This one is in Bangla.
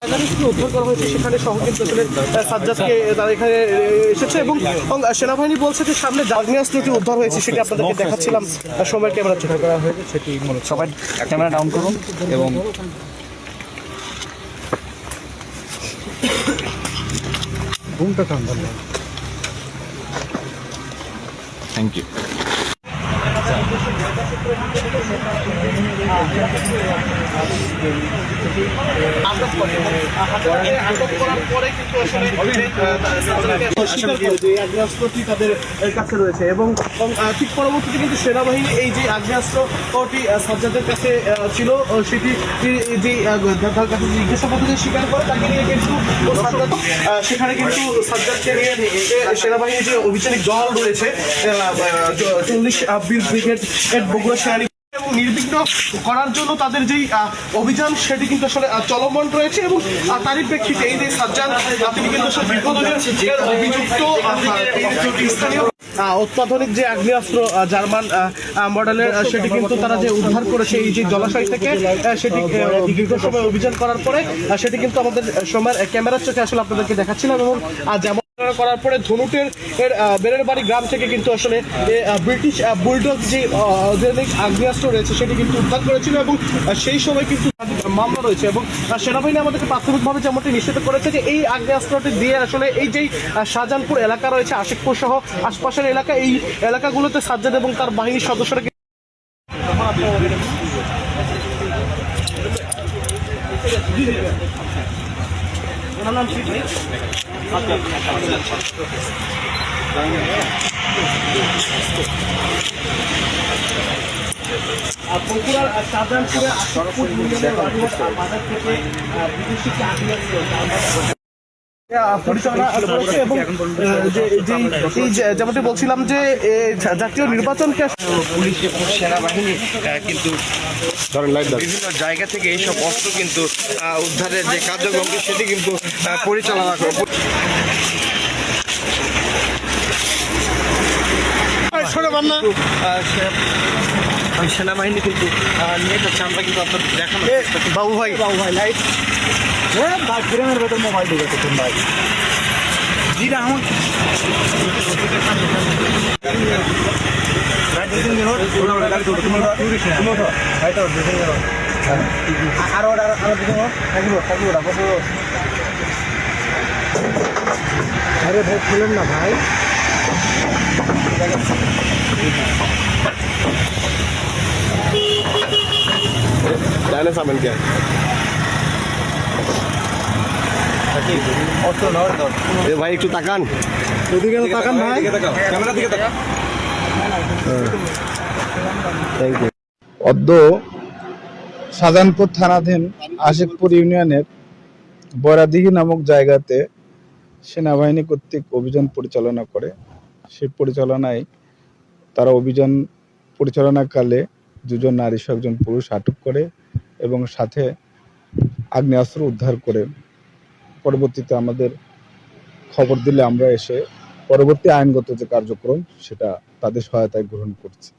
উদ্ধার করা হয়েছে সেখানে সহ কিন্তু আসলে সাজ্জাদকে তারা এখানে এসেছে এবং সেনাবাহিনী বলছে যে সামনে আগ্নেয়াস্ত্রটি উদ্ধার হয়েছে সেটি আপনাদেরকে দেখাচ্ছিলাম সময়ের ক্যামেরা চেষ্টা করা হয়েছে সেটি সবাই ক্যামেরা ডাউন করুন এবং ঘুমটা ঠান্ডা থ্যাংক ইউ। তাদের কাছে রয়েছে এবং ঠিক পরবর্তীতে কিন্তু সেনাবাহিনী এই যে আগ্নেয়াস্ত্রটি সাজ্জাদের কাছে ছিল সেটি যে তার কাছে জিজ্ঞাসাবাদ স্বীকার করে তাকে নিয়ে কিন্তু সেখানে কিন্তু সাজ্জাদকে নিয়ে সেনাবাহিনীর যে অভিযানিক দল রয়েছে 40 ব্রিগেড বগুড়া সেনানি এবং নির্বিঘ্ন করার জন্য তাদের যেই অভিযান সেটি কিন্তু আসলে চলমান রয়েছে এবং তারই প্রেক্ষিতে এই যে সাজ্জাদ তিনি কিন্তু অভিযুক্ত স্থানীয় অত্যাধুনিক যে আগ্নেয়াস্ত্র জার্মান মডেলের সেটি কিন্তু তারা যে উদ্ধার করেছে এই যে জলাশয় থেকে সেটি দীর্ঘ সময় অভিযান করার পরে সেটি কিন্তু আমাদের সময়ের ক্যামেরার চোখে আসলে আপনাদেরকে দেখাচ্ছিলাম এবং যেমন করার পরে ধনুটের বেরের বাড়ি গ্রাম থেকে কিন্তু আসলে ব্রিটিশ বুলডগ যে অত্যাধুনিক আগ্নেয়াস্ত্র রয়েছে সেটি কিন্তু উদ্ধার করেছিল এবং সেই সময় কিন্তু মামলা রয়েছে এবং সেনাবাহিনী আমাদেরকে প্রাথমিকভাবে যেমনটি নিশ্চিত করেছে যে এই আগ্নেয়াস্ত্রটি দিয়ে আসলে এই যেই শাহজাহানপুর এলাকা রয়েছে আশিকপুর সহ আশপাশের এলাকা এই এলাকাগুলোতে সাজ্জাদ এবং তার বাহিনীর সদস্যরা বগুড়ার শাহজাহানপুরে বাজার থেকে বিদেশি পরিচালনা করেছে এবং যেমনটি বলছিলাম যে জাতীয় নির্বাচনকে পুলিশ এবং সেনাবাহিনী কিন্তু বিভিন্ন জায়গা থেকে এইসব অস্ত্র কিন্তু উদ্ধারের যে কার্যক্রম সেটি কিন্তু পরিচালনা করে। সেনাবাহিনী কিন্তু নিয়ে যাচ্ছে আমরা কিন্তু আপনার দেখানো বাবু ভাই লাইট গ্রামের ভেতর মোবাইল ঢুকেছে তুমি ভাই জিরা আমার আরে ভাই খুলেন না ভাই জানে সাবেন কে ভাই একটু তাকান ওদিকে তাকান ভাই ক্যামেরা দিকে তাকান। অদ্য শাহজাহানপুর থানাধীন আশিকপুর ইউনিয়নের বরাদিঘি নামক জায়গাতে সেনাবাহিনী কর্তৃক অভিযান পরিচালনা করে। সেই পরিচালনায় তারা অভিযান পরিচালনাকালে 2 জন নারী 1 জন পুরুষ আটক করে এবং সাথে আগ্নেয়াস্ত্র উদ্ধার করে। পরবর্তীতে আমাদের খবর দিলে আমরা এসে পরবর্তী আইনগত যে কার্যক্রম সেটা তাদের সহায়তায় গ্রহণ করছি।